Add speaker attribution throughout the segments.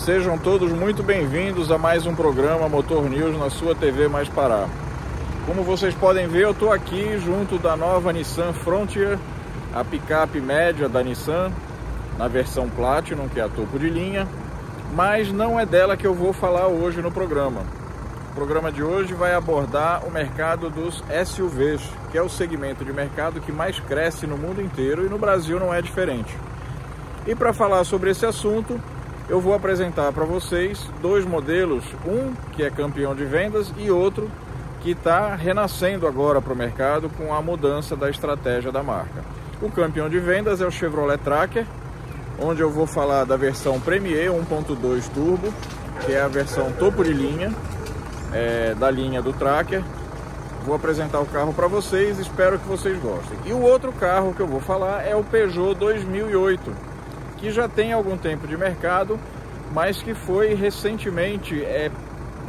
Speaker 1: Sejam todos muito bem-vindos a mais um programa Motor News na sua TV Mais Pará. Como vocês podem ver, eu estou aqui junto da nova Nissan Frontier, a picape média da Nissan, na versão Platinum, que é a topo de linha, mas não é dela que eu vou falar hoje no programa. O programa de hoje vai abordar o mercado dos SUVs, que é o segmento de mercado que mais cresce no mundo inteiro e no Brasil não é diferente. E para falar sobre esse assunto, eu vou apresentar para vocês dois modelos, um que é campeão de vendas e outro que está renascendo agora para o mercado com a mudança da estratégia da marca. O campeão de vendas é o Chevrolet Tracker, onde eu vou falar da versão Premier 1.2 Turbo, que é a versão topo de linha, da linha do Tracker. Vou apresentar o carro para vocês, espero que vocês gostem. E o outro carro que eu vou falar é o Peugeot 2008, que já tem algum tempo de mercado, mas que foi recentemente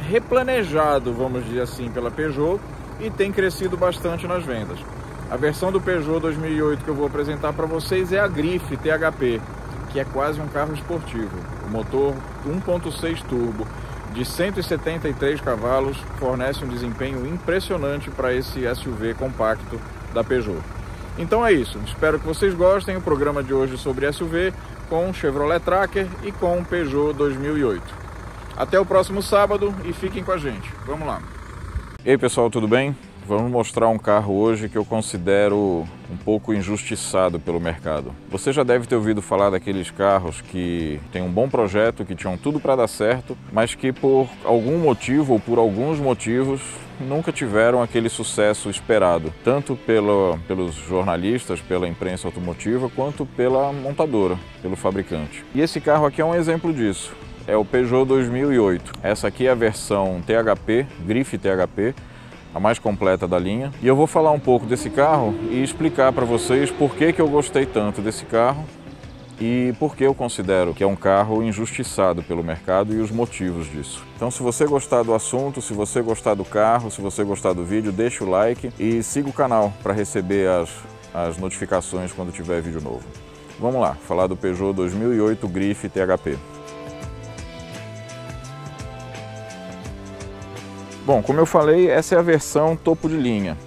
Speaker 1: replanejado, vamos dizer assim, pela Peugeot e tem crescido bastante nas vendas. A versão do Peugeot 2008 que eu vou apresentar para vocês é a Grife THP, que é quase um carro esportivo. O motor 1.6 turbo de 173 cavalos fornece um desempenho impressionante para esse SUV compacto da Peugeot. Então é isso, espero que vocês gostem. O programa de hoje sobre SUV com o Chevrolet Tracker e com o Peugeot 2008. Até o próximo sábado e fiquem com a gente. Vamos lá. E aí pessoal, tudo bem? Vamos mostrar um carro hoje que eu considero um pouco injustiçado pelo mercado. Você já deve ter ouvido falar daqueles carros que têm um bom projeto, que tinham tudo para dar certo, mas que por algum motivo ou por alguns motivos nunca tiveram aquele sucesso esperado, tanto pelos jornalistas, pela imprensa automotiva, quanto pela montadora, pelo fabricante. E esse carro aqui é um exemplo disso. É o Peugeot 2008. Essa aqui é a versão THP, Grife THP, a mais completa da linha. E eu vou falar um pouco desse carro e explicar para vocês por que eu gostei tanto desse carro e por que eu considero que é um carro injustiçado pelo mercado e os motivos disso. Então, se você gostar do assunto, se você gostar do carro, se você gostar do vídeo, deixa o like e siga o canal para receber as notificações quando tiver vídeo novo. Vamos lá, falar do Peugeot 2008 Grife THP. Bom, como eu falei, essa é a versão topo de linha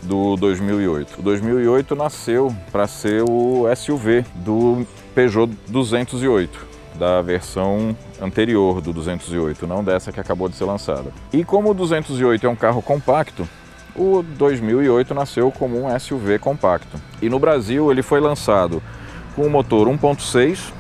Speaker 1: do 2008. O 2008 nasceu para ser o SUV do Peugeot 208, da versão anterior do 208, não dessa que acabou de ser lançada. E como o 208 é um carro compacto, o 2008 nasceu como um SUV compacto. E no Brasil ele foi lançado com o motor 1.6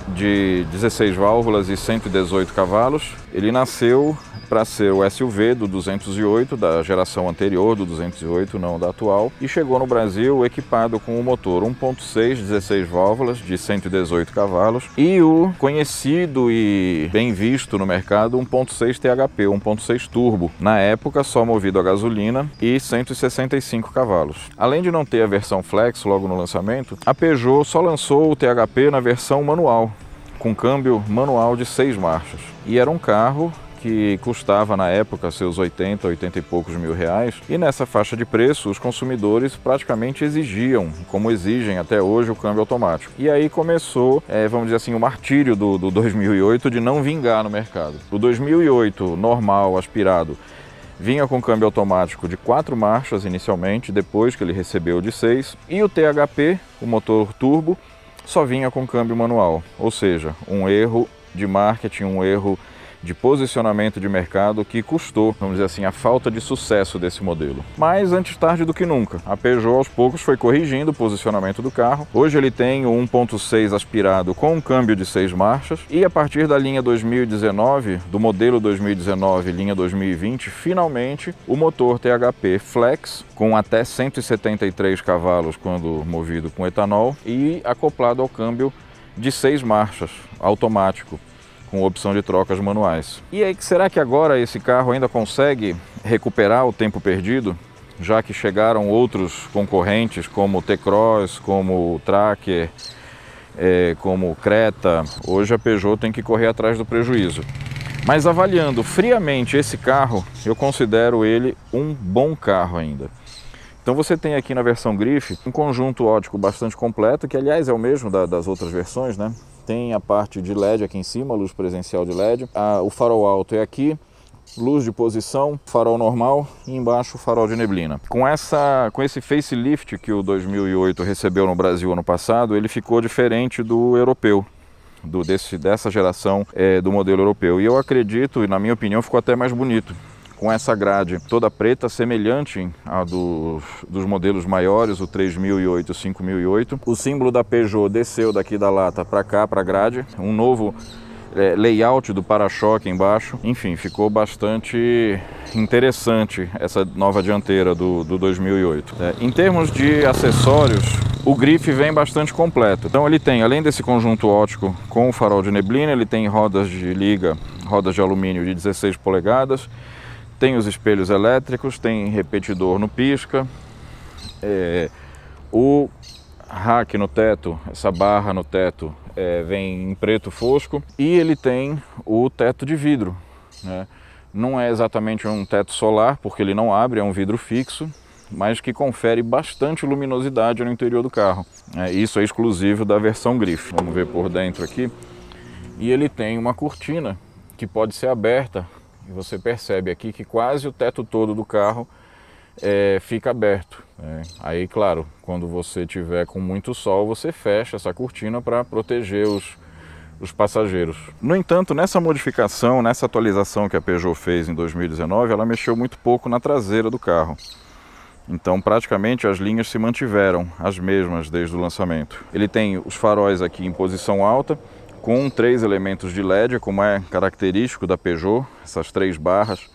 Speaker 1: de 16 válvulas e 118 cavalos. Ele nasceu para ser o SUV do 208, da geração anterior do 208, não da atual, e chegou no Brasil equipado com o motor 1.6, 16 válvulas de 118 cavalos e o conhecido e bem visto no mercado 1.6 THP, 1.6 turbo, na época só movido a gasolina e 165 cavalos. Além de não ter a versão Flex logo no lançamento, a Peugeot só lançou o THP na versão manual, com câmbio manual de 6 marchas. E era um carro que custava na época seus 80 e poucos mil reais, e nessa faixa de preço os consumidores praticamente exigiam, como exigem até hoje, o câmbio automático. E aí começou, vamos dizer assim, o martírio do 2008 de não vingar no mercado. O 2008 normal, aspirado, vinha com câmbio automático de 4 marchas inicialmente, depois que ele recebeu de 6, e o THP, o motor turbo, só vinha com câmbio manual, ou seja, um erro de marketing, um erro de posicionamento de mercado que custou, vamos dizer assim, a falta de sucesso desse modelo. Mas antes tarde do que nunca, a Peugeot aos poucos foi corrigindo o posicionamento do carro. Hoje ele tem o 1.6 aspirado com um câmbio de 6 marchas e a partir da linha 2019, do modelo 2019, linha 2020, finalmente o motor THP Flex com até 173 cavalos quando movido com etanol e acoplado ao câmbio de 6 marchas, automático, com opção de trocas manuais. E aí, será que agora esse carro ainda consegue recuperar o tempo perdido? Já que chegaram outros concorrentes como o T-Cross, como o Tracker, como o Creta. Hoje a Peugeot tem que correr atrás do prejuízo. Mas avaliando friamente esse carro, eu considero ele um bom carro ainda. Então você tem aqui na versão Grife um conjunto óptico bastante completo, que aliás é o mesmo das outras versões, né? tem a parte de LED aqui em cima, luz presencial de LED. O farol alto é aqui, luz de posição, farol normal e embaixo o farol de neblina. Com esse facelift que o 2008 recebeu no Brasil ano passado, ele ficou diferente do europeu, dessa geração do modelo europeu. E eu acredito, e na minha opinião, ficou até mais bonito. Com essa grade toda preta, semelhante à dos modelos maiores, o 3008 e o 5008. O símbolo da Peugeot desceu daqui da lata para cá, para a grade. Um novo layout do para-choque embaixo. Enfim, ficou bastante interessante essa nova dianteira do 2008. Em termos de acessórios, o grife vem bastante completo. Então ele tem, além desse conjunto óptico com o farol de neblina, ele tem rodas de liga, rodas de alumínio de 16 polegadas, tem os espelhos elétricos, tem repetidor no pisca, o rack no teto, essa barra no teto vem em preto fosco, e ele tem o teto de vidro, né? Não é exatamente um teto solar, porque ele não abre, é um vidro fixo, mas que confere bastante luminosidade no interior do carro. Isso é exclusivo da versão grife. Vamos ver por dentro aqui. E ele tem uma cortina que pode ser aberta, e você percebe aqui que quase o teto todo do carro fica aberto. Aí, claro, quando você tiver com muito sol, você fecha essa cortina para proteger os passageiros. No entanto, nessa modificação, nessa atualização que a Peugeot fez em 2019, ela mexeu muito pouco na traseira do carro. Então, praticamente, as linhas se mantiveram as mesmas desde o lançamento. Ele tem os faróis aqui em posição alta, com 3 elementos de LED, como é característico da Peugeot, essas 3 barras,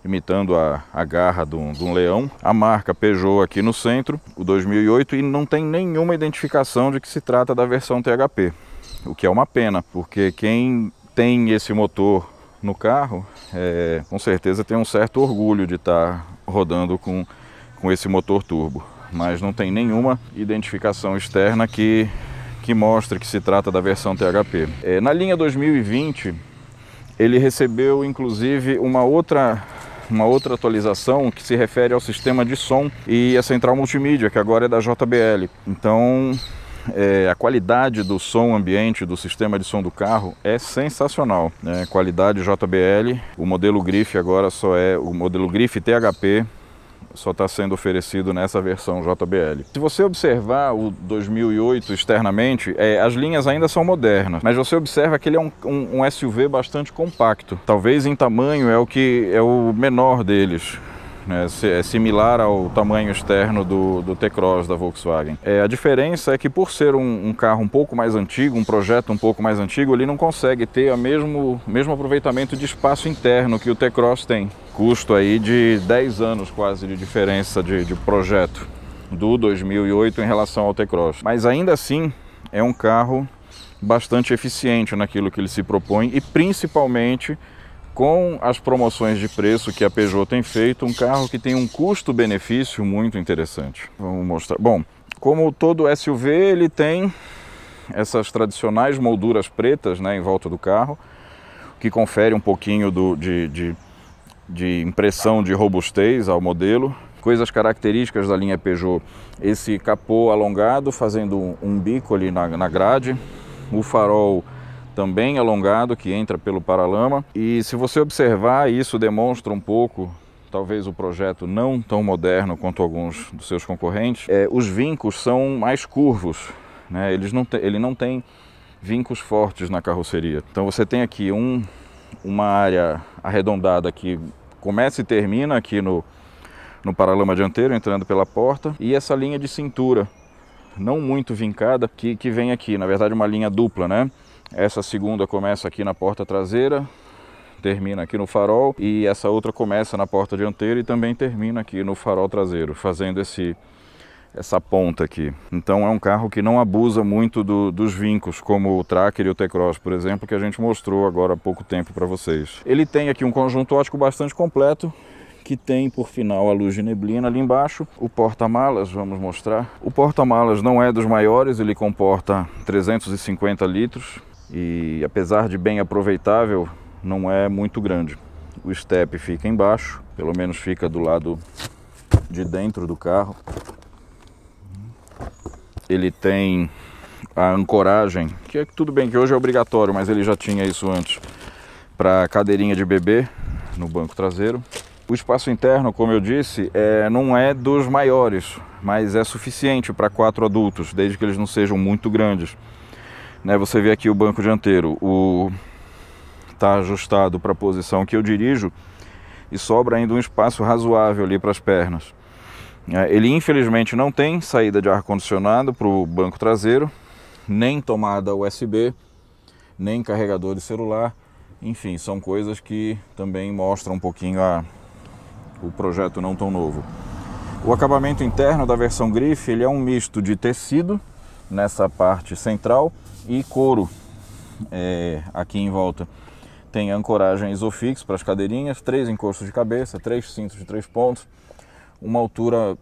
Speaker 1: imitando a garra de um leão. A marca Peugeot aqui no centro, o 2008, e não tem nenhuma identificação de que se trata da versão THP, o que é uma pena, porque quem tem esse motor no carro, com certeza tem um certo orgulho de estar rodando com esse motor turbo, mas não tem nenhuma identificação externa que mostra que se trata da versão THP. Na linha 2020, ele recebeu inclusive uma outra atualização que se refere ao sistema de som e a central multimídia, que agora é da JBL. Então, a qualidade do som ambiente do sistema de som do carro é sensacional, qualidade JBL. O modelo grife agora o modelo grife THP só está sendo oferecido nessa versão JBL. Se você observar o 2008 externamente, as linhas ainda são modernas, mas você observa que ele é um SUV bastante compacto. Talvez em tamanho é o menor deles, né? É similar ao tamanho externo do T-Cross da Volkswagen. A diferença é que, por ser um carro um pouco mais antigo, um projeto um pouco mais antigo, ele não consegue ter o mesmo aproveitamento de espaço interno que o T-Cross tem. Custo aí de 10 anos quase de diferença de projeto do 2008 em relação ao T-Cross. Mas ainda assim é um carro bastante eficiente naquilo que ele se propõe, e principalmente com as promoções de preço que a Peugeot tem feito, um carro que tem um custo-benefício muito interessante. Vamos mostrar. Bom, como todo SUV, ele tem essas tradicionais molduras pretas, né, em volta do carro, que confere um pouquinho de impressão de robustez ao modelo. Coisas características da linha Peugeot: esse capô alongado fazendo um bico ali na grade, o farol também alongado que entra pelo paralama. E se você observar, isso demonstra um pouco, talvez, o projeto não tão moderno quanto alguns dos seus concorrentes. Os vincos são mais curvos, né? Ele não tem vincos fortes na carroceria. Então você tem aqui uma área arredondada que começa e termina aqui no paralama dianteiro, entrando pela porta, e essa linha de cintura não muito vincada que vem aqui, na verdade uma linha dupla, né? Essa segunda começa aqui na porta traseira, termina aqui no farol, e essa outra começa na porta dianteira e também termina aqui no farol traseiro, fazendo essa ponta aqui. Então é um carro que não abusa muito dos vincos, como o Tracker e o T-Cross, por exemplo, que a gente mostrou agora há pouco tempo para vocês. Ele tem aqui um conjunto óptico bastante completo, que tem por final a luz de neblina ali embaixo. O porta-malas, vamos mostrar. O porta-malas não é dos maiores, ele comporta 350 litros e, apesar de bem aproveitável, não é muito grande. O step fica embaixo, pelo menos fica do lado de dentro do carro. Ele tem a ancoragem, que é tudo bem que hoje é obrigatório, mas ele já tinha isso antes, para cadeirinha de bebê no banco traseiro. O espaço interno, como eu disse, não é dos maiores, mas é suficiente para 4 adultos, desde que eles não sejam muito grandes. Né, você vê aqui o banco dianteiro, está ajustado para a posição que eu dirijo e sobra ainda um espaço razoável ali para as pernas. Ele infelizmente não tem saída de ar-condicionado para o banco traseiro, nem tomada USB, nem carregador de celular. Enfim, são coisas que também mostram um pouquinho o projeto não tão novo. O acabamento interno da versão Grife, ele é um misto de tecido nessa parte central e couro aqui em volta. Tem ancoragem Isofix para as cadeirinhas, 3 encostos de cabeça, 3 cintos de 3 pontos, uma altura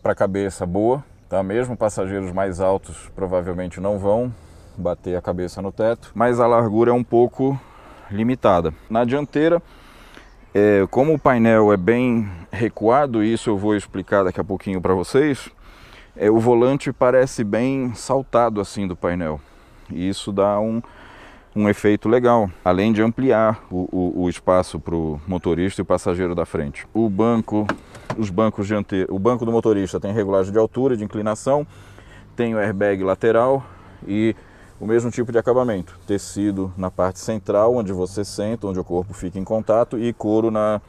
Speaker 1: para a cabeça boa, tá? Mesmo passageiros mais altos provavelmente não vão bater a cabeça no teto, mas a largura é um pouco limitada. Na dianteira, como o painel é bem recuado, e isso eu vou explicar daqui a pouquinho para vocês, o volante parece bem saltado assim do painel, e isso dá um efeito legal, além de ampliar o espaço para o motorista e o passageiro da frente. O banco do motorista tem regulagem de altura e de inclinação, tem o airbag lateral e o mesmo tipo de acabamento, tecido na parte central, onde você senta, onde o corpo fica em contato, e couro nas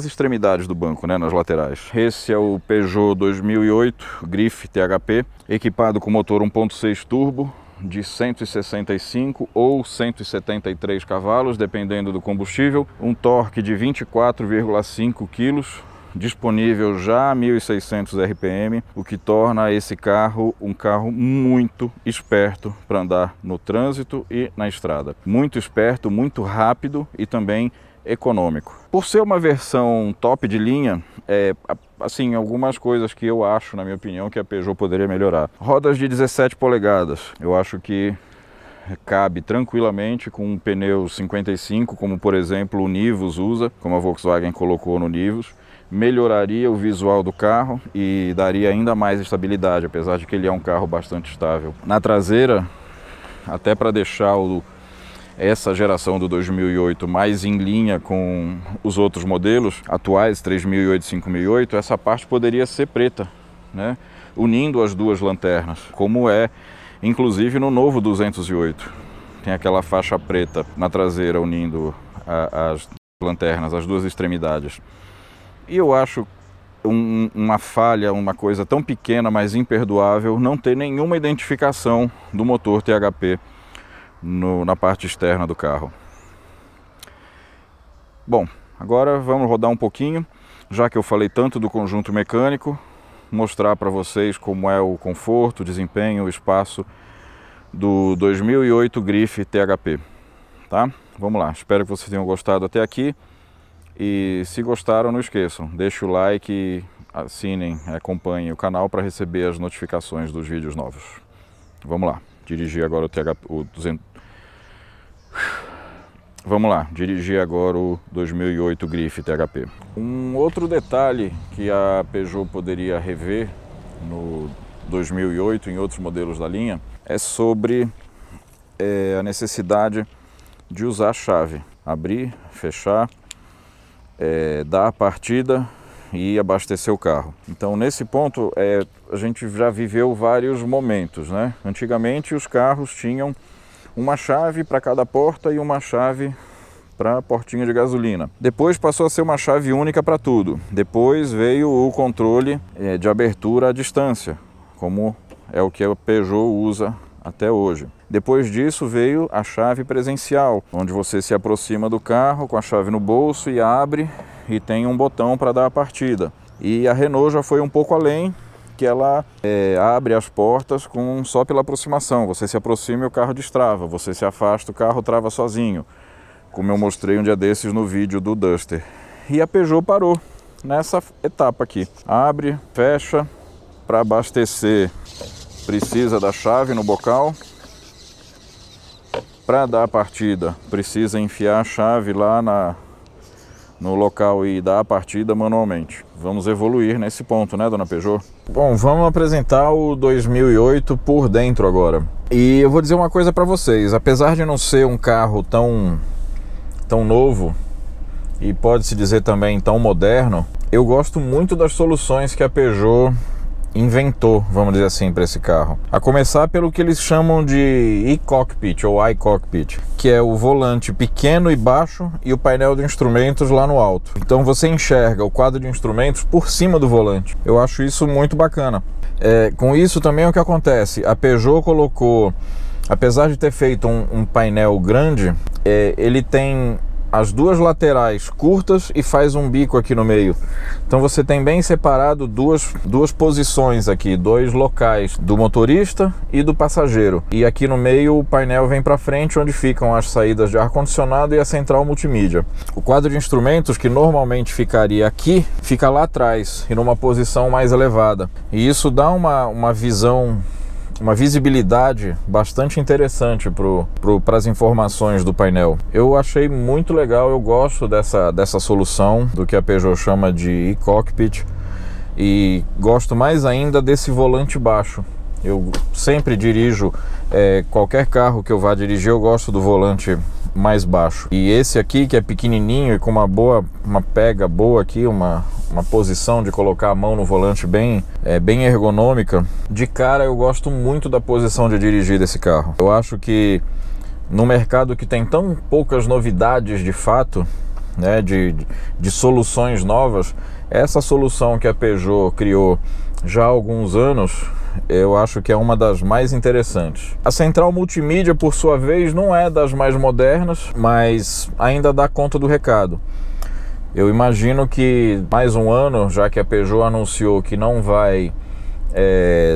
Speaker 1: extremidades do banco, né, nas laterais. Esse é o Peugeot 2008 Grife THP, equipado com motor 1.6 turbo, de 165 ou 173 cavalos, dependendo do combustível, um torque de 24,5 kg, disponível já a 1.600 RPM, o que torna esse carro um carro muito esperto para andar no trânsito e na estrada. Muito esperto, muito rápido e também econômico. Por ser uma versão top de linha, assim, algumas coisas que eu acho, na minha opinião, que a Peugeot poderia melhorar. Rodas de 17 polegadas, eu acho que cabe tranquilamente com um pneu 55, como por exemplo o Nivus usa, como a Volkswagen colocou no Nivus. Melhoraria o visual do carro e daria ainda mais estabilidade, apesar de que ele é um carro bastante estável. Na traseira, até para deixar essa geração do 2008 mais em linha com os outros modelos atuais, 3008 e 5008, essa parte poderia ser preta, né? Unindo as duas lanternas, como é inclusive no novo 208. Tem aquela faixa preta na traseira unindo as lanternas, as duas extremidades. E eu acho uma falha, uma coisa tão pequena, mas imperdoável, não ter nenhuma identificação do motor THP na parte externa do carro. Bom, agora vamos rodar um pouquinho, já que eu falei tanto do conjunto mecânico, mostrar para vocês como é o conforto, o desempenho, o espaço do 2008 Grife THP, tá? Vamos lá, espero que vocês tenham gostado até aqui e se gostaram, não esqueçam, deixe o like e assinem, acompanhem o canal para receber as notificações dos vídeos novos. Vamos lá, dirigir agora dirigir agora o 2008 Grife THP. Um outro detalhe que a Peugeot poderia rever no 2008 em outros modelos da linha é sobre a necessidade de usar a chave, abrir, fechar, dar a partida e abastecer o carro. Então nesse ponto a gente já viveu vários momentos, né? Antigamente os carros tinham uma chave para cada porta e uma chave para a portinha de gasolina. Depois passou a ser uma chave única para tudo. Depois veio o controle de abertura à distância, como é o que a Peugeot usa até hoje. Depois disso veio a chave presencial, onde você se aproxima do carro com a chave no bolso e abre e tem um botão para dar a partida. E a Renault já foi um pouco além, que ela abre as portas só pela aproximação. Você se aproxima e o carro destrava, você se afasta, o carro trava sozinho, como eu mostrei um dia desses no vídeo do Duster. E a Peugeot parou nessa etapa aqui. Abre, fecha, para abastecer precisa da chave no bocal. Para dar a partida precisa enfiar a chave lá no local e dar a partida manualmente. Vamos evoluir nesse ponto, né, dona Peugeot? Bom, vamos apresentar o 2008 por dentro agora. E eu vou dizer uma coisa para vocês, apesar de não ser um carro tão novo, e pode-se dizer também tão moderno, eu gosto muito das soluções que a Peugeot inventou, vamos dizer assim, para esse carro. A começar pelo que eles chamam de e-cockpit ou iCockpit, que é o volante pequeno e baixo e o painel de instrumentos lá no alto. Então você enxerga o quadro de instrumentos por cima do volante. Eu acho isso muito bacana. Com isso também o que acontece? A Peugeot colocou, apesar de ter feito um painel grande, ele tem as duas laterais curtas e faz um bico aqui no meio. Então você tem bem separado duas posições aqui, dois locais do motorista e do passageiro. E aqui no meio o painel vem para frente, onde ficam as saídas de ar-condicionado e a central multimídia. O quadro de instrumentos, que normalmente ficaria aqui, fica lá atrás e numa posição mais elevada. E isso dá uma visão, uma visibilidade bastante interessante para as informações do painel. Eu achei muito legal, eu gosto dessa solução, do que a Peugeot chama de e-cockpit, e gosto mais ainda desse volante baixo. Eu sempre dirijo, qualquer carro que eu vá dirigir, eu gosto do volante mais baixo. E esse aqui, que é pequenininho e com uma pega boa aqui, uma posição de colocar a mão no volante bem ergonômica, de cara eu gosto muito da posição de dirigir desse carro. Eu acho que no mercado que tem tão poucas novidades de fato, né, de soluções novas, essa solução que a Peugeot criou já há alguns anos, eu acho que é uma das mais interessantes. A central multimídia, por sua vez, não é das mais modernas, mas ainda dá conta do recado. Eu imagino que mais um ano, já que a Peugeot anunciou que não vai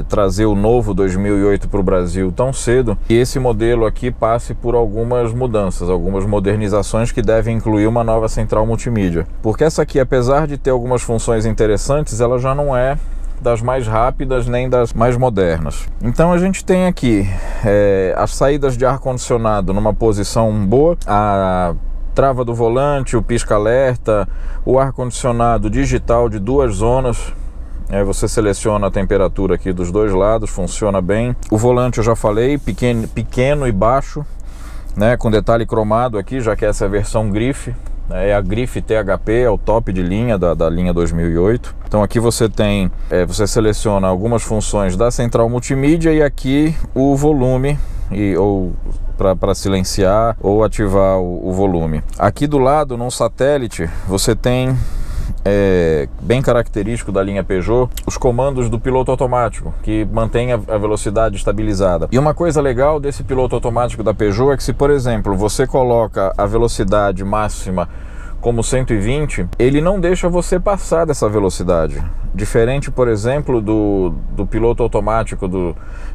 Speaker 1: trazer o novo 2008 para o Brasil tão cedo, e esse modelo aqui passe por algumas mudanças, algumas modernizações que devem incluir uma nova central multimídia. Porque essa aqui, apesar de ter algumas funções interessantes, ela já não é das mais rápidas nem das mais modernas. Então a gente tem aqui as saídas de ar-condicionado numa posição boa, a trava do volante, o pisca-alerta, o ar-condicionado digital de 2 zonas. Você seleciona a temperatura aqui dos dois lados, funciona bem. O volante eu já falei, pequeno e baixo, né, com detalhe cromado aqui, já que essa é a versão grife. É a grife THP, é o top de linha da linha 2008. Então aqui você tem, você seleciona algumas funções da central multimídia e aqui o volume, ou para silenciar ou ativar o volume. Aqui do lado, num satélite, você tem, bem característico da linha Peugeot, os comandos do piloto automático, que mantém a velocidade estabilizada. E uma coisa legal desse piloto automático da Peugeot é que, se por exemplo você coloca a velocidade máxima como 120, ele não deixa você passar dessa velocidade. Diferente, por exemplo, do piloto automático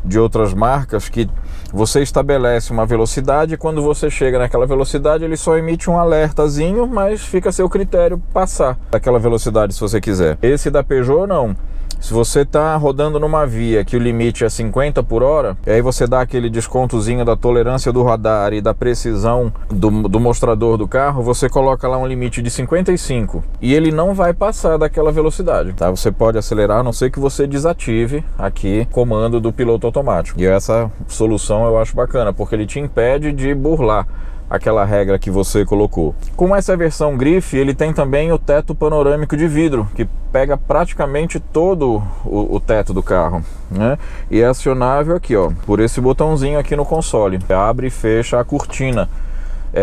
Speaker 1: de outras marcas, que você estabelece uma velocidade e quando você chega naquela velocidade ele só emite um alertazinho, mas fica a seu critério passar daquela velocidade se você quiser. Esse da Peugeot não. Se você está rodando numa via que o limite é 50 por hora, e aí você dá aquele descontozinho da tolerância do radar e da precisão do mostrador do carro, você coloca lá um limite de 55 e ele não vai passar daquela velocidade, tá? Você pode acelerar, a não ser que você desative aqui o comando do piloto automático. E essa solução eu acho bacana, porque ele te impede de burlar aquela regra que você colocou. Com essa versão grife, ele tem também o teto panorâmico de vidro, que pega praticamente todo o teto do carro, né? E é acionável aqui, ó, por esse botãozinho aqui no console. Abre e fecha a cortina.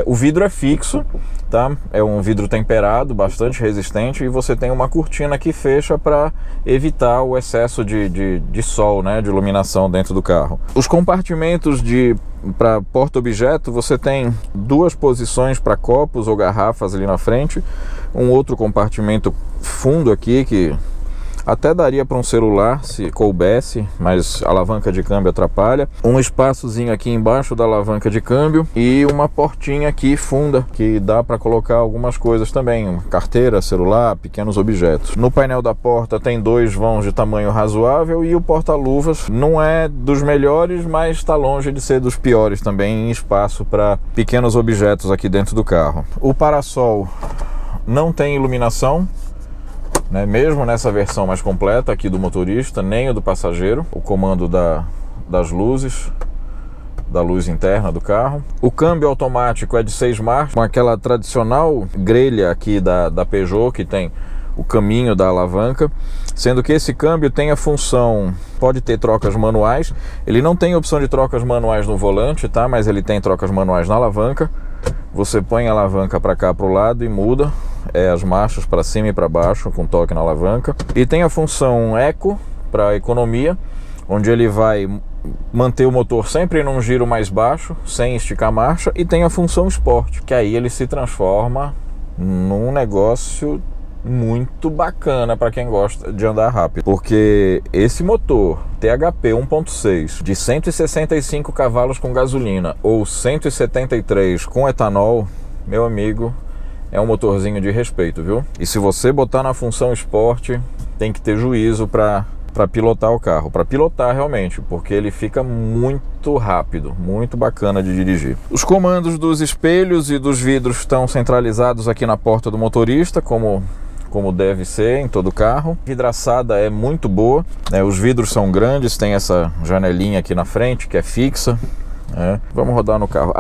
Speaker 1: O vidro é fixo, tá? É um vidro temperado, bastante resistente, e você tem uma cortina que fecha para evitar o excesso de sol, né? De iluminação dentro do carro. Os compartimentos para porta-objeto, você tem 2 posições para copos ou garrafas ali na frente, um outro compartimento fundo aqui que até daria para um celular se coubesse, mas a alavanca de câmbio atrapalha. Um espaçozinho aqui embaixo da alavanca de câmbio e uma portinha aqui funda que dá para colocar algumas coisas também, carteira, celular, pequenos objetos. No painel da porta tem 2 vãos de tamanho razoável e o porta-luvas não é dos melhores, mas está longe de ser dos piores também em espaço para pequenos objetos aqui dentro do carro. O parasol não tem iluminação, né? Mesmo nessa versão mais completa aqui do motorista, nem o do passageiro. O comando das luzes, da luz interna do carro. O câmbio automático é de 6 marchas, com aquela tradicional grelha aqui da Peugeot, que tem o caminho da alavanca, sendo que esse câmbio tem a função, pode ter trocas manuais. Ele não tem opção de trocas manuais no volante, tá? Mas ele tem trocas manuais na alavanca. Você põe a alavanca para cá para o lado e muda as marchas para cima e para baixo com toque na alavanca. E tem a função Eco para economia, onde ele vai manter o motor sempre num giro mais baixo, sem esticar a marcha. E tem a função Sport, que aí ele se transforma num negócio muito bacana para quem gosta de andar rápido, porque esse motor THP 1.6 de 165 cavalos com gasolina ou 173 com etanol, meu amigo, é um motorzinho de respeito, viu? E se você botar na função Sport, tem que ter juízo para pilotar o carro, para pilotar realmente, porque ele fica muito rápido, muito bacana de dirigir. Os comandos dos espelhos e dos vidros estão centralizados aqui na porta do motorista, como deve ser em todo carro. A vidraçada é muito boa, né? Os vidros são grandes, tem essa janelinha aqui na frente que é fixa, né? Vamos rodar no carro.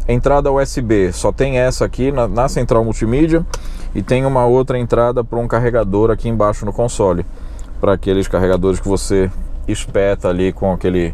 Speaker 1: Entrada USB, só tem essa aqui na central multimídia, e tem uma outra entrada para um carregador aqui embaixo no console, para aqueles carregadores que você espeta ali com aquele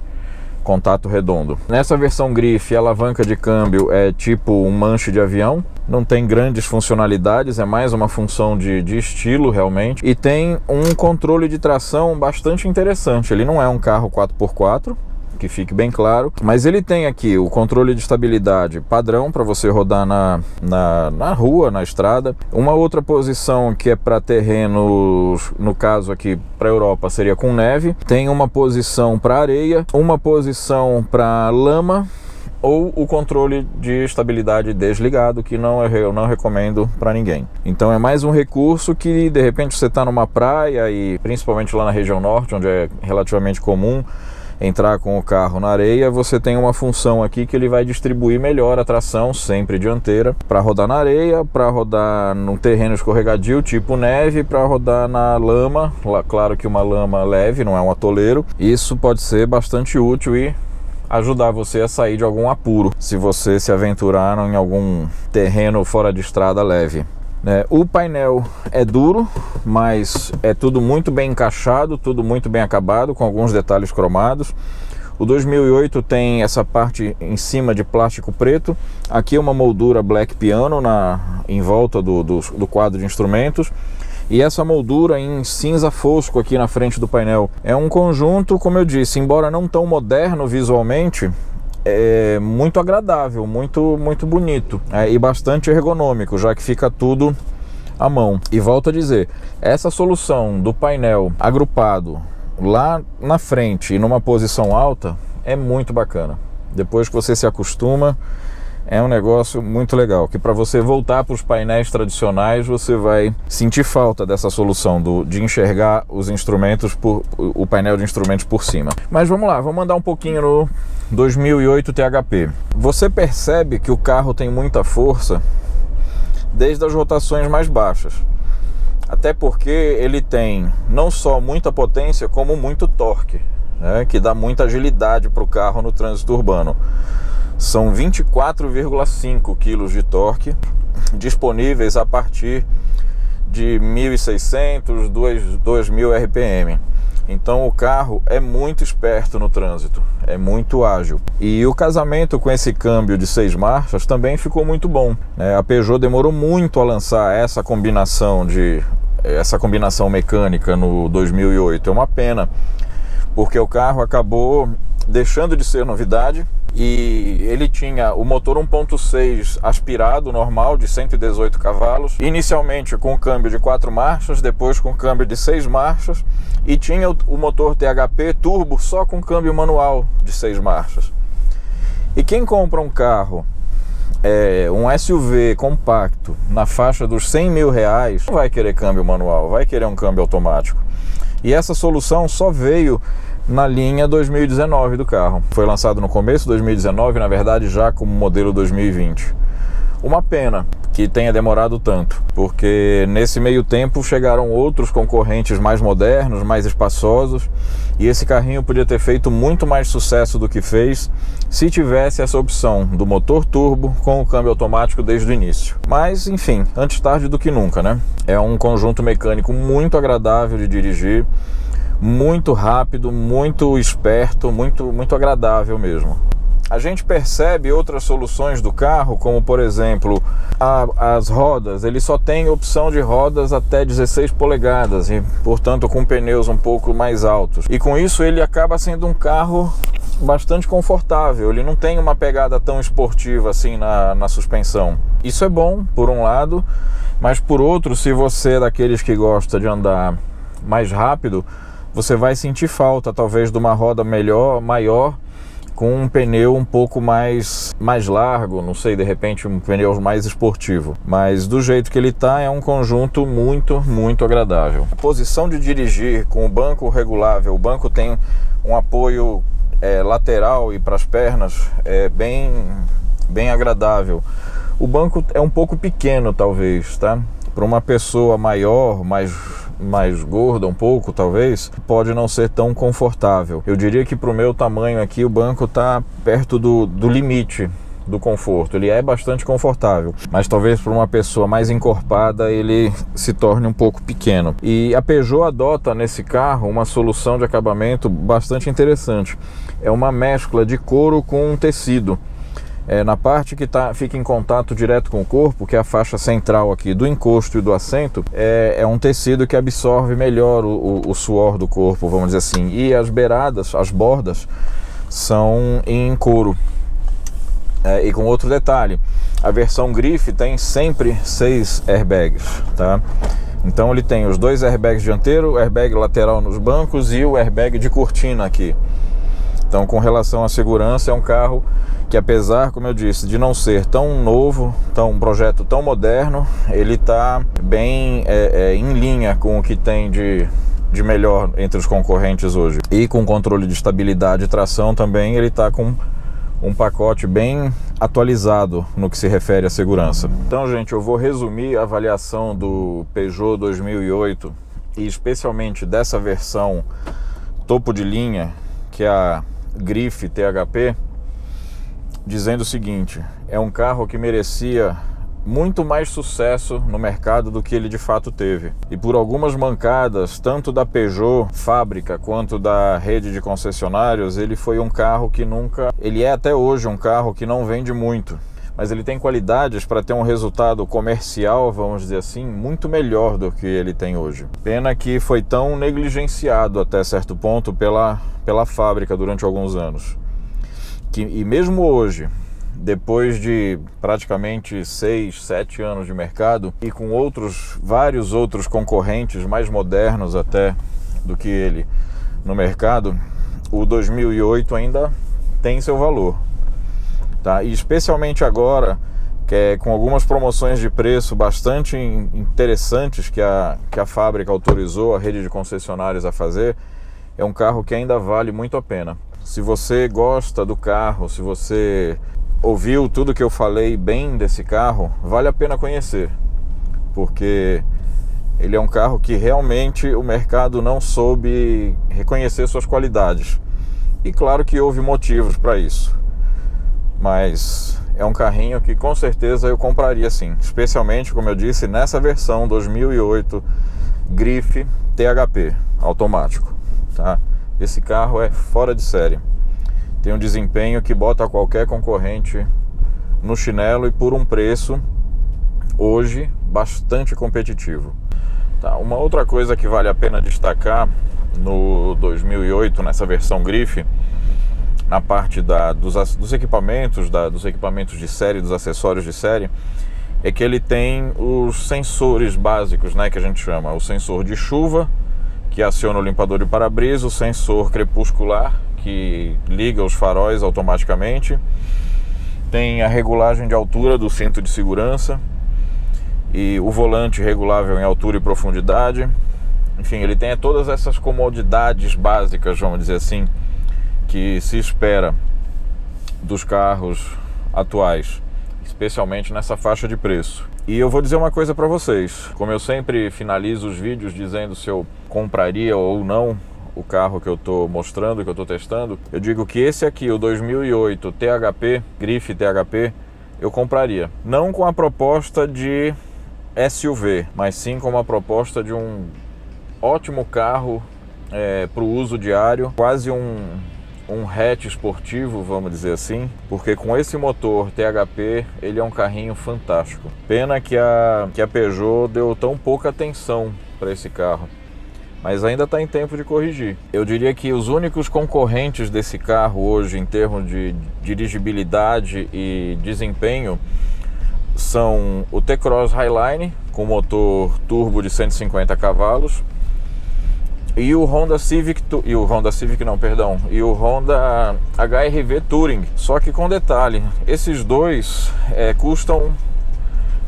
Speaker 1: contato redondo. Nessa versão grife, a alavanca de câmbio é tipo um manche de avião, não tem grandes funcionalidades, é mais uma função de estilo realmente, e tem um controle de tração bastante interessante. Ele não é um carro 4x4, que fique bem claro, mas ele tem aqui o controle de estabilidade padrão para você rodar na rua, na estrada. Uma outra posição que é para terrenos, no caso aqui para a Europa seria com neve. Tem uma posição para areia, uma posição para lama, ou o controle de estabilidade desligado, que eu não recomendo para ninguém. Então é mais um recurso que de repente você está numa praia, e principalmente lá na região norte, onde é relativamente comum entrar com o carro na areia, você tem uma função aqui que ele vai distribuir melhor a tração, sempre dianteira, para rodar na areia, para rodar num terreno escorregadio tipo neve, para rodar na lama. Claro que uma lama leve, não é um atoleiro. Isso pode ser bastante útil e ajudar você a sair de algum apuro, se você se aventurar em algum terreno fora de estrada leve. O painel é duro, mas é tudo muito bem encaixado, tudo muito bem acabado, com alguns detalhes cromados. O 2008 tem essa parte em cima de plástico preto. Aqui uma moldura Black Piano em volta do quadro de instrumentos. E essa moldura em cinza fosco aqui na frente do painel. É um conjunto, como eu disse, embora não tão moderno visualmente, é muito agradável, muito bonito, e bastante ergonômico, já que fica tudo à mão. E volto a dizer, essa solução do painel agrupado lá na frente e numa posição alta é muito bacana. Depois que você se acostuma, é um negócio muito legal, que para você voltar para os painéis tradicionais, você vai sentir falta dessa solução de enxergar os instrumentos, o painel de instrumentos por cima. Mas vamos lá, vamos andar um pouquinho no 2008 THP. Você percebe que o carro tem muita força desde as rotações mais baixas, até porque ele tem não só muita potência, como muito torque, né, que dá muita agilidade para o carro no trânsito urbano. São 24,5 kg de torque disponíveis a partir de 1.600, 2.000 RPM. Então o carro é muito esperto no trânsito, é muito ágil. E o casamento com esse câmbio de 6 marchas também ficou muito bom, né? A Peugeot demorou muito a lançar essa combinação mecânica no 2008. É uma pena, porque o carro acabou deixando de ser novidade. E ele tinha o motor 1.6 aspirado normal de 118 cavalos, inicialmente com câmbio de 4 marchas, depois com câmbio de 6 marchas, e tinha o motor THP turbo só com câmbio manual de 6 marchas. E quem compra um carro, um SUV compacto na faixa dos 100 mil reais, não vai querer câmbio manual, vai querer um câmbio automático. E essa solução só veio na linha 2019 do carro. Foi lançado no começo de 2019, na verdade já como modelo 2020. Uma pena que tenha demorado tanto, porque nesse meio tempo chegaram outros concorrentes mais modernos, mais espaçosos, e esse carrinho podia ter feito muito mais sucesso do que fez se tivesse essa opção do motor turbo com o câmbio automático desde o início. Mas enfim, antes tarde do que nunca, né? É um conjunto mecânico muito agradável de dirigir, muito rápido, muito esperto, muito agradável mesmo. A gente percebe outras soluções do carro, como por exemplo as rodas. Ele só tem opção de rodas até 16 polegadas e portanto com pneus um pouco mais altos, e com isso ele acaba sendo um carro bastante confortável. Ele não tem uma pegada tão esportiva assim na suspensão. Isso é bom por um lado, mas por outro, se você é daqueles que gosta de andar mais rápido, você vai sentir falta talvez de uma roda maior, com um pneu um pouco mais largo, não sei, de repente um pneu mais esportivo. Mas do jeito que ele tá, é um conjunto muito agradável. A posição de dirigir com o banco regulável, o banco tem um apoio lateral e para as pernas é bem agradável. O banco é um pouco pequeno talvez, tá? Para uma pessoa maior, mais gorda um pouco talvez, pode não ser tão confortável. Eu diria que para o meu tamanho aqui o banco está perto do limite do conforto. Ele é bastante confortável, mas talvez para uma pessoa mais encorpada ele se torne um pouco pequeno. E a Peugeot adota nesse carro uma solução de acabamento bastante interessante. É uma mescla de couro com tecido. Na parte que fica em contato direto com o corpo, que é a faixa central aqui do encosto e do assento, é um tecido que absorve melhor o suor do corpo, vamos dizer assim. E as beiradas, as bordas, são em couro. E com outro detalhe, a versão grife tem sempre 6 airbags, tá? Então ele tem os 2 airbags dianteiro, o airbag lateral nos bancos e o airbag de cortina aqui. Então, com relação à segurança, é um carro que, apesar, como eu disse, de não ser tão novo, um projeto tão moderno, ele está bem em linha com o que tem de melhor entre os concorrentes hoje. E com controle de estabilidade e tração também, ele está com um pacote bem atualizado no que se refere à segurança. Então, gente, eu vou resumir a avaliação do Peugeot 2008 e especialmente dessa versão topo de linha, que é a Grife THP, dizendo o seguinte: é um carro que merecia muito mais sucesso no mercado do que ele de fato teve. E por algumas mancadas, tanto da Peugeot fábrica quanto da rede de concessionários, ele foi um carro que ele é até hoje um carro que não vende muito, mas ele tem qualidades para ter um resultado comercial, vamos dizer assim, muito melhor do que ele tem hoje. Pena que foi tão negligenciado até certo ponto pela fábrica durante alguns anos. E mesmo hoje, depois de praticamente 6, 7 anos de mercado e com vários outros concorrentes mais modernos até do que ele no mercado, o 2008 ainda tem seu valor, tá? E especialmente agora, com algumas promoções de preço bastante interessantes que a fábrica autorizou a rede de concessionários a fazer, é um carro que ainda vale muito a pena. Se você gosta do carro, se você ouviu tudo que eu falei bem desse carro, vale a pena conhecer, porque ele é um carro que realmente o mercado não soube reconhecer suas qualidades. E claro que houve motivos para isso, mas é um carrinho que com certeza eu compraria sim, especialmente, como eu disse, nessa versão 2008 Grife THP automático, tá? Esse carro é fora de série. Tem um desempenho que bota qualquer concorrente no chinelo e por um preço, hoje, bastante competitivo. Tá, uma outra coisa que vale a pena destacar no 2008, nessa versão Grife, na parte dos equipamentos, dos equipamentos de série, dos acessórios de série, é que ele tem os sensores básicos, né, que a gente chama, o sensor de chuva, que aciona o limpador de para-brisa, o sensor crepuscular, que liga os faróis automaticamente, tem a regulagem de altura do cinto de segurança e o volante regulável em altura e profundidade. Enfim, ele tem todas essas comodidades básicas, vamos dizer assim, que se espera dos carros atuais, especialmente nessa faixa de preço. E eu vou dizer uma coisa para vocês, como eu sempre finalizo os vídeos dizendo se eu compraria ou não o carro que eu estou mostrando, que eu estou testando, eu digo que esse aqui, o 2008 THP, grife THP, eu compraria. Não com a proposta de SUV, mas sim com uma proposta de um ótimo carro para o uso diário, quase um hatch esportivo, vamos dizer assim, porque com esse motor THP ele é um carrinho fantástico. Pena que a Peugeot deu tão pouca atenção para esse carro, mas ainda está em tempo de corrigir. Eu diria que os únicos concorrentes desse carro hoje em termos de dirigibilidade e desempenho são o T-Cross Highline com motor turbo de 150 cavalos e o Honda Civic e o Honda HR-V Touring. Só que com detalhe, esses dois custam,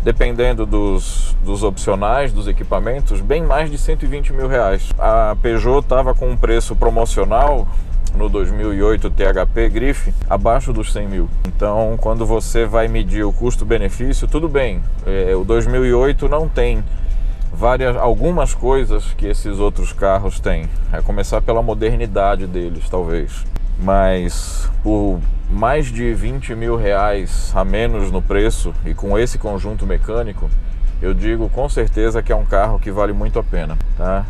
Speaker 1: dependendo dos opcionais, dos equipamentos, bem mais de 120 mil reais. A Peugeot estava com um preço promocional no 2008 THP grife abaixo dos 100 mil. Então, quando você vai medir o custo-benefício, tudo bem, o 2008 não tem algumas coisas que esses outros carros têm. É começar pela modernidade deles, talvez. Mas por mais de 20 mil reais a menos no preço e com esse conjunto mecânico, eu digo com certeza que é um carro que vale muito a pena, tá?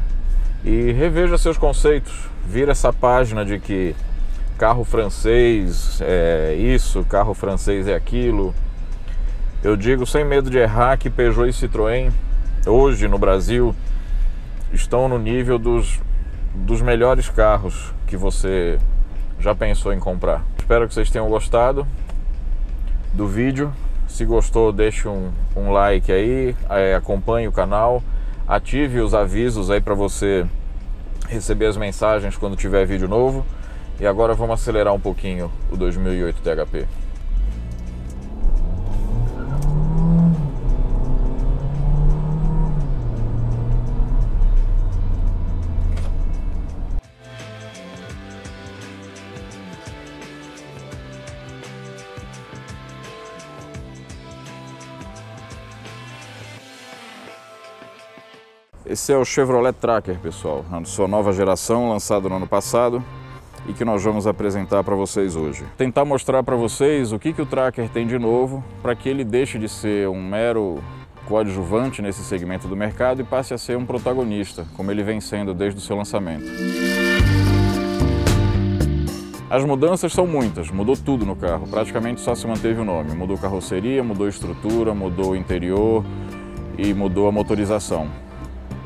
Speaker 1: E reveja seus conceitos, vira essa página de que carro francês é isso, carro francês é aquilo. Eu digo sem medo de errar que Peugeot e Citroën hoje no Brasil estão no nível dos melhores carros que você já pensou em comprar. Espero que vocês tenham gostado do vídeo. Se gostou, deixe um like aí, acompanhe o canal, ative os avisos aí para você receber as mensagens quando tiver vídeo novo. E agora vamos acelerar um pouquinho o 2008 THP. Esse é o Chevrolet Tracker, pessoal, a sua nova geração, lançado no ano passado e que nós vamos apresentar para vocês hoje. Tentar mostrar para vocês o que o Tracker tem de novo para que ele deixe de ser um mero coadjuvante nesse segmento do mercado e passe a ser um protagonista, como ele vem sendo desde o seu lançamento. As mudanças são muitas, mudou tudo no carro, praticamente só se manteve o nome. Mudou carroceria, mudou estrutura, mudou o interior e mudou a motorização.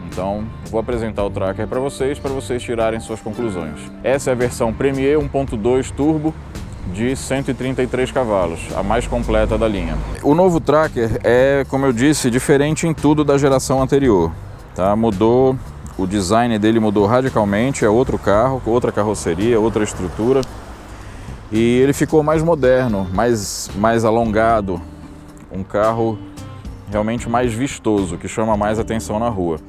Speaker 1: Então, vou apresentar o Tracker para vocês tirarem suas conclusões. Essa é a versão Premier 1.2 Turbo de 133 cavalos, a mais completa da linha. O novo Tracker é, como eu disse, diferente em tudo da geração anterior. Tá? Mudou, o design dele mudou radicalmente, é outro carro, outra carroceria, outra estrutura. E ele ficou mais moderno, mais alongado, um carro realmente mais vistoso, que chama mais atenção na rua.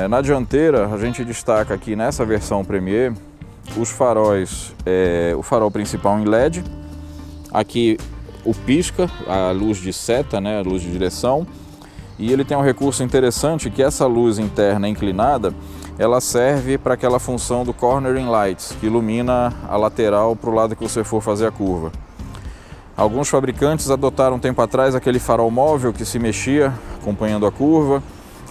Speaker 1: Na dianteira, a gente destaca aqui nessa versão Premier os faróis, o farol principal em LED, aqui o pisca, a luz de seta, né, a luz de direção, e ele tem um recurso interessante que essa luz interna inclinada, ela serve para aquela função do cornering lights, que ilumina a lateral para o lado que você for fazer a curva. Alguns fabricantes adotaram um tempo atrás aquele farol móvel que se mexia acompanhando a curva.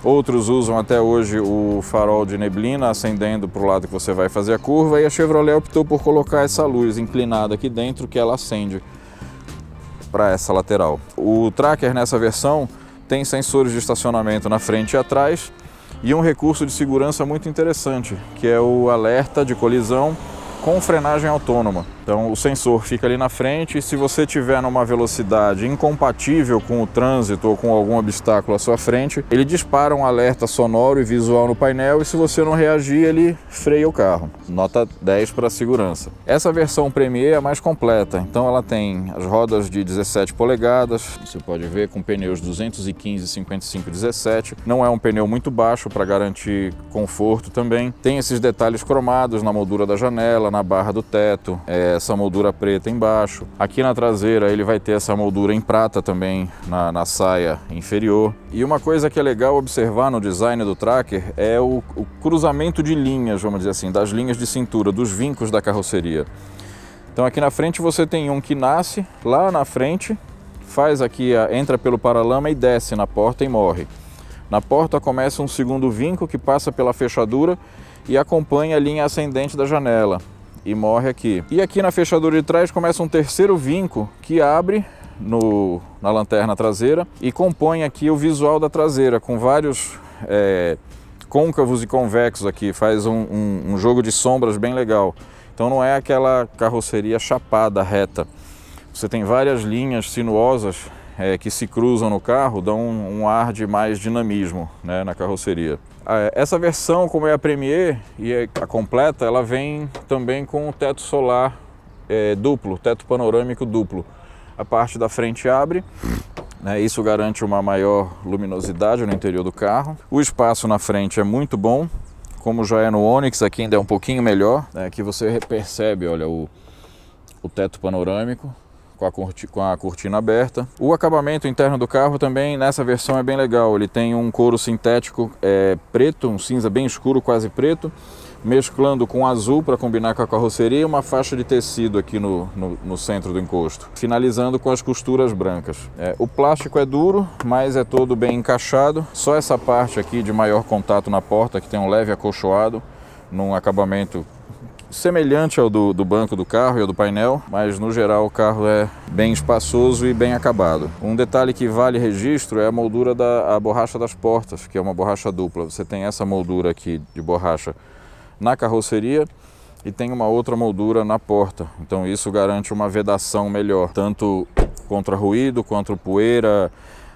Speaker 1: Outros usam até hoje o farol de neblina acendendo para o lado que você vai fazer a curva, e a Chevrolet optou por colocar essa luz inclinada aqui dentro que ela acende para essa lateral. O Tracker nessa versão tem sensores de estacionamento na frente e atrás e um recurso de segurança muito interessante, que é o alerta de colisão com frenagem autônoma. Então o sensor fica ali na frente e se você estiver numa velocidade incompatível com o trânsito ou com algum obstáculo à sua frente, ele dispara um alerta sonoro e visual no painel e se você não reagir, ele freia o carro. Nota 10 para a segurança. Essa versão Premier é a mais completa, então ela tem as rodas de 17 polegadas, você pode ver com pneus 215 55 17. Não é um pneu muito baixo para garantir conforto também. Tem esses detalhes cromados na moldura da janela, na barra do teto, essa moldura preta embaixo. Aqui na traseira ele vai ter essa moldura em prata também na saia inferior. E uma coisa que é legal observar no design do Tracker é o cruzamento de linhas, vamos dizer assim, das linhas de cintura, dos vincos da carroceria. Então aqui na frente você tem um que nasce lá na frente, faz aqui, entra pelo paralama e desce na porta e morre. Na porta começa um segundo vinco que passa pela fechadura e acompanha a linha ascendente da janela e morre aqui. E aqui na fechadura de trás começa um terceiro vinco que abre na lanterna traseira e compõe aqui o visual da traseira com vários côncavos e convexos aqui, faz um jogo de sombras bem legal. Então não é aquela carroceria chapada, reta. Você tem várias linhas sinuosas que se cruzam no carro, dão um ar de mais dinamismo, né, na carroceria. Essa versão, como é a Premier e a completa, ela vem também com o teto solar duplo, teto panorâmico duplo. A parte da frente abre, né, isso garante uma maior luminosidade no interior do carro. O espaço na frente é muito bom, como já é no Onix, aqui ainda é um pouquinho melhor. Aqui você percebe, olha, o teto panorâmico com a cortina aberta. O acabamento interno do carro também nessa versão é bem legal. Ele tem um couro sintético preto, um cinza bem escuro, quase preto, mesclando com azul para combinar com a carroceria e uma faixa de tecido aqui no centro do encosto, finalizando com as costuras brancas. O plástico é duro, mas é todo bem encaixado. Só essa parte aqui de maior contato na porta, que tem um leve acolchoado, num acabamento semelhante ao do banco do carro e ao do painel, mas no geral o carro é bem espaçoso e bem acabado. Um detalhe que vale registro é a moldura da borracha das portas, que é uma borracha dupla. Você tem essa moldura aqui de borracha na carroceria e tem uma outra moldura na porta, então isso garante uma vedação melhor, tanto contra ruído, contra poeira,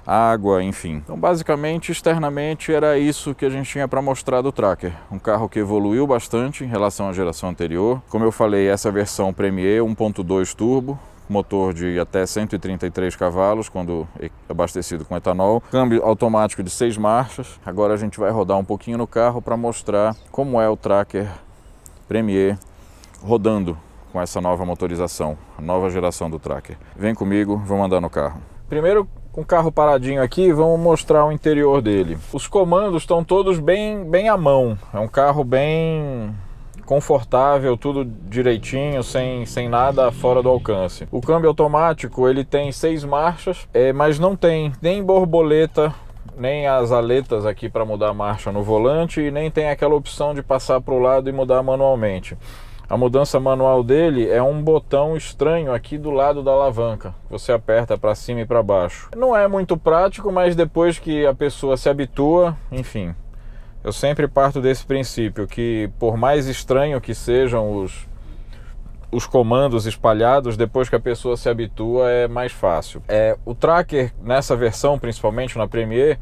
Speaker 1: água, enfim. Então basicamente, externamente, era isso que a gente tinha para mostrar do Tracker. Um carro que evoluiu bastante em relação à geração anterior. Como eu falei, essa versão Premier 1.2 turbo, motor de até 133 cavalos quando abastecido com etanol, câmbio automático de 6 marchas. Agora a gente vai rodar um pouquinho no carro para mostrar como é o Tracker Premier rodando com essa nova motorização, a nova geração do Tracker. Vem comigo, vamos andar no carro. Primeiro, com o carro paradinho aqui, vamos mostrar o interior dele. Os comandos estão todos bem à mão. É um carro bem confortável, tudo direitinho, sem nada fora do alcance. O câmbio automático, ele tem 6 marchas, mas não tem nem borboleta, nem as aletas aqui para mudar a marcha no volante e nem tem aquela opção de passar para o lado e mudar manualmente. A mudança manual dele é um botão estranho aqui do lado da alavanca. Você aperta para cima e para baixo. Não é muito prático, mas depois que a pessoa se habitua, enfim. Eu sempre parto desse princípio, que por mais estranho que sejam os comandos espalhados, depois que a pessoa se habitua é mais fácil. O Tracker, nessa versão, principalmente na Premier,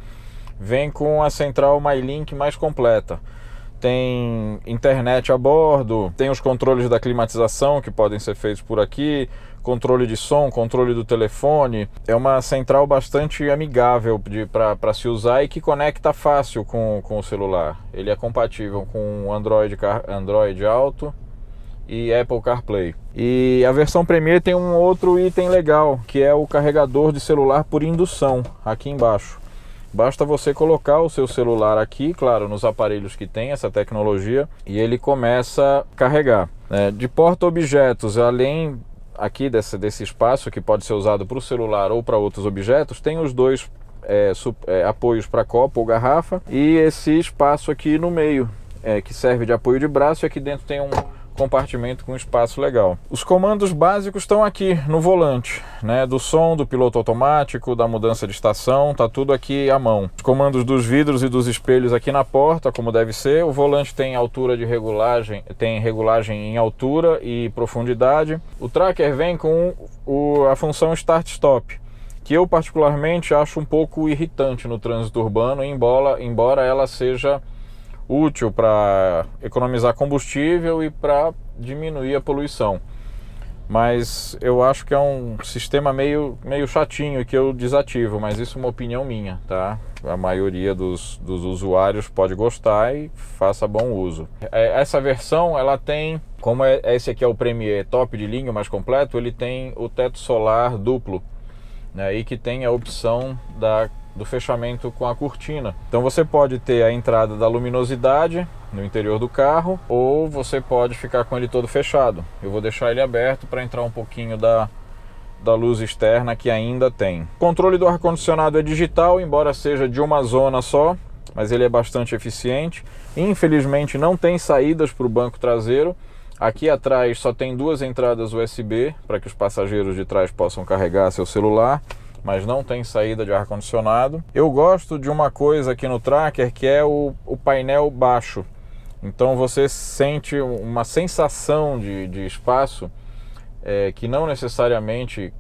Speaker 1: vem com a central MyLink mais completa. Tem internet a bordo, tem os controles da climatização que podem ser feitos por aqui, controle de som, controle do telefone. É uma central bastante amigável para se usar e que conecta fácil com o celular. Ele é compatível com Android Auto e Apple CarPlay. E a versão Premier tem um outro item legal, que é o carregador de celular por indução, aqui embaixo. Basta você colocar o seu celular aqui, claro, nos aparelhos que tem essa tecnologia, e ele começa a carregar. De porta-objetos, além aqui desse espaço que pode ser usado para o celular ou para outros objetos, tem os dois apoios para copo ou garrafa e esse espaço aqui no meio, que serve de apoio de braço, e aqui dentro tem um compartimento com espaço legal. Os comandos básicos estão aqui no volante, né? Do som, do piloto automático, da mudança de estação, tá tudo aqui à mão. Os comandos dos vidros e dos espelhos aqui na porta, como deve ser. O volante tem altura de regulagem, tem regulagem em altura e profundidade. O Tracker vem com a função Start-Stop, que eu particularmente acho um pouco irritante no trânsito urbano, embora ela seja útil para economizar combustível e para diminuir a poluição. mas eu acho que é um sistema meio chatinho que eu desativo, mas isso é uma opinião minha, tá? A maioria dos usuários pode gostar e faça bom uso. Essa versão, ela tem, como esse aqui é o Premier top de linha, o mais completo, ele tem o teto solar duplo, né? E que tem a opção do fechamento com a cortina. Então você pode ter a entrada da luminosidade no interior do carro, ou você pode ficar com ele todo fechado. Eu vou deixar ele aberto para entrar um pouquinho da luz externa que ainda tem. O controle do ar-condicionado é digital, embora seja de uma zona só, mas ele é bastante eficiente. Infelizmente não tem saídas para o banco traseiro. Aqui atrás só tem 2 entradas USB para que os passageiros de trás possam carregar seu celular, mas não tem saída de ar-condicionado. Eu gosto de uma coisa aqui no Tracker, que é o painel baixo. Então você sente uma sensação de espaço que não necessariamente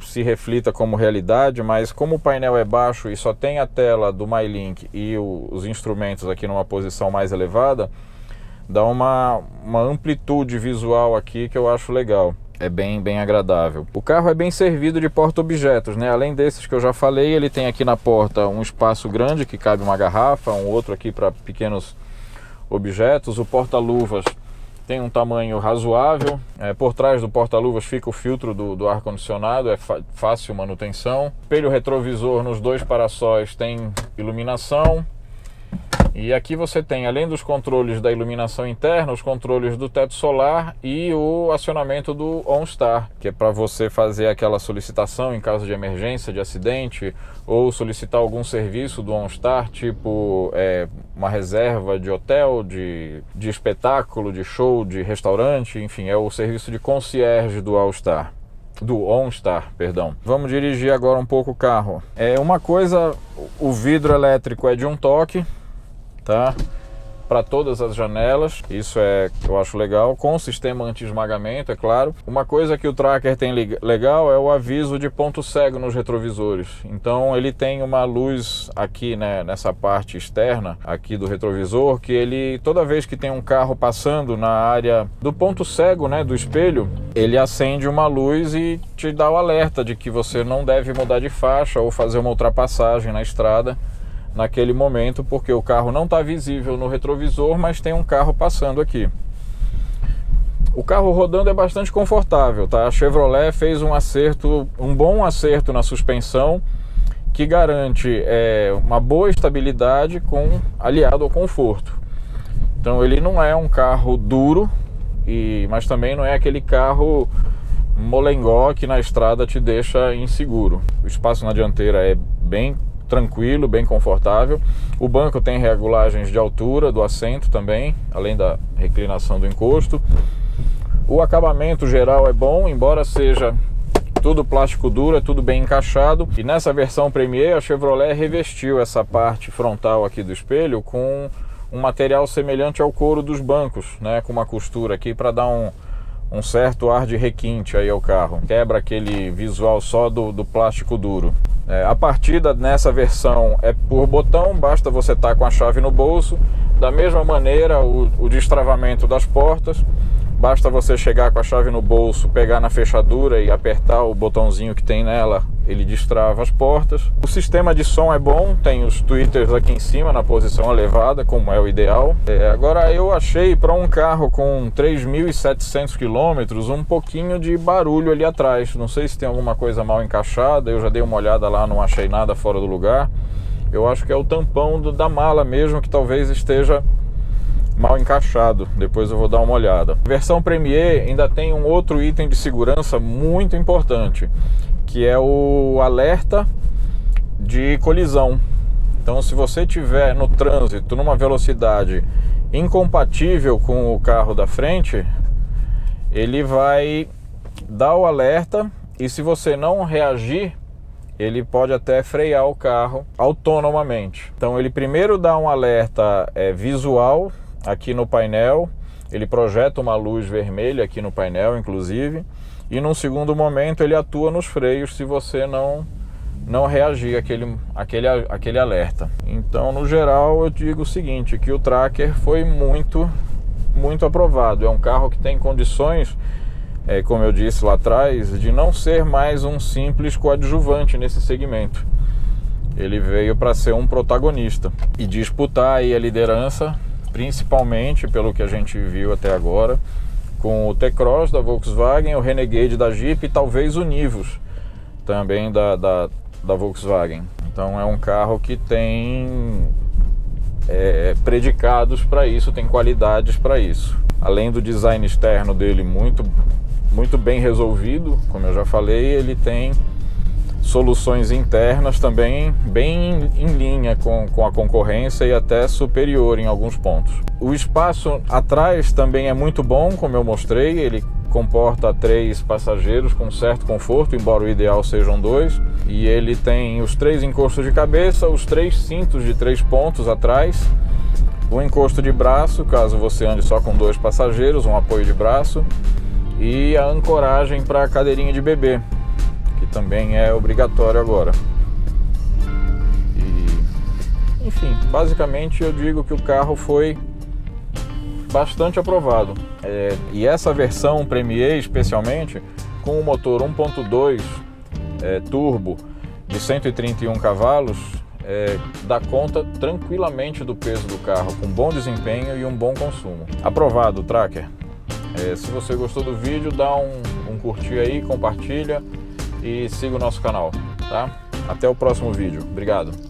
Speaker 1: se reflita como realidade, mas como o painel é baixo e só tem a tela do MyLink e os instrumentos aqui numa posição mais elevada, dá uma amplitude visual aqui que eu acho legal. É bem agradável. O carro é bem servido de porta-objetos, né? Além desses que eu já falei, ele tem aqui na porta um espaço grande que cabe uma garrafa, um outro aqui para pequenos objetos. O porta-luvas tem um tamanho razoável. Por trás do porta-luvas fica o filtro do ar-condicionado, é fácil manutenção. Espelho retrovisor nos 2 para-sóis tem iluminação. E aqui você tem, além dos controles da iluminação interna, os controles do teto solar e o acionamento do OnStar, que é para você fazer aquela solicitação em caso de emergência, de acidente, ou solicitar algum serviço do OnStar, tipo uma reserva de hotel, de espetáculo, de show, de restaurante, enfim, é o serviço de concierge do OnStar, perdão. Vamos dirigir agora um pouco o carro. Uma coisa, o vidro elétrico é de um toque, tá? Para todas as janelas, isso eu acho legal, com o sistema anti-esmagamento, é claro. Uma coisa que o Tracker tem legal é o aviso de ponto cego nos retrovisores. Então ele tem uma luz aqui, né, nessa parte externa aqui do retrovisor, que ele, toda vez que tem um carro passando na área do ponto cego, né, do espelho, ele acende uma luz e te dá o alerta de que você não deve mudar de faixa ou fazer uma ultrapassagem na estrada naquele momento, porque o carro não está visível no retrovisor, mas tem um carro passando aqui. O carro rodando é bastante confortável, tá? A Chevrolet fez um bom acerto na suspensão, que garante uma boa estabilidade aliado ao conforto. Então ele não é um carro duro, mas também não é aquele carro molengó que na estrada te deixa inseguro. O espaço na dianteira é bem tranquilo, bem confortável. O banco tem regulagens de altura do assento também, além da reclinação do encosto. O acabamento geral é bom, embora seja tudo plástico duro, é tudo bem encaixado. E nessa versão Premier, a Chevrolet revestiu essa parte frontal aqui do espelho com um material semelhante ao couro dos bancos, né, com uma costura aqui para dar um certo ar de requinte aí ao carro. Quebra aquele visual só do plástico duro. A partida nessa versão é por botão, basta você estar com a chave no bolso. Da mesma maneira, o destravamento das portas, basta você chegar com a chave no bolso, pegar na fechadura e apertar o botãozinho que tem nela, ele destrava as portas. O sistema de som é bom, tem os tweeters aqui em cima na posição elevada, como é o ideal. Agora eu achei para um carro com 3.700 km um pouquinho de barulho ali atrás. Não sei se tem alguma coisa mal encaixada, eu já dei uma olhada lá, não achei nada fora do lugar. Eu acho que é o tampão da mala mesmo, que talvez esteja mal encaixado. Depois eu vou dar uma olhada. A versão Premier ainda tem um outro item de segurança muito importante, que é o alerta de colisão. Então, se você estiver no trânsito numa velocidade incompatível com o carro da frente, ele vai dar o alerta, e se você não reagir, ele pode até frear o carro autonomamente. Então ele primeiro dá um alerta visual aqui no painel, ele projeta uma luz vermelha aqui no painel, inclusive, e num segundo momento ele atua nos freios se você não reagir àquele alerta. Então, no geral, eu digo o seguinte, que o Tracker foi muito aprovado. É um carro que tem condições como eu disse lá atrás, de não ser mais um simples coadjuvante nesse segmento. Ele veio para ser um protagonista e disputar aí a liderança, principalmente pelo que a gente viu até agora, com o T-Cross da Volkswagen, o Renegade da Jeep e talvez o Nivus também da Volkswagen. Então é um carro que tem predicados para isso, tem qualidades para isso. Além do design externo dele muito bem resolvido, como eu já falei, ele tem soluções internas também bem em linha com a concorrência e até superior em alguns pontos. O espaço atrás também é muito bom, como eu mostrei, ele comporta 3 passageiros com certo conforto, embora o ideal sejam 2, e ele tem os 3 encostos de cabeça, os 3 cintos de 3 pontos atrás, o encosto de braço, caso você ande só com 2 passageiros, um apoio de braço, e a ancoragem para a cadeirinha de bebê, que também é obrigatório agora. E, enfim, basicamente eu digo que o carro foi bastante aprovado. E essa versão Premier, especialmente, com o motor 1.2 turbo de 131 cavalos, dá conta tranquilamente do peso do carro, com bom desempenho e um bom consumo. Aprovado, Tracker. Se você gostou do vídeo, dá um curtir aí, compartilha e siga o nosso canal, tá? Até o próximo vídeo. Obrigado.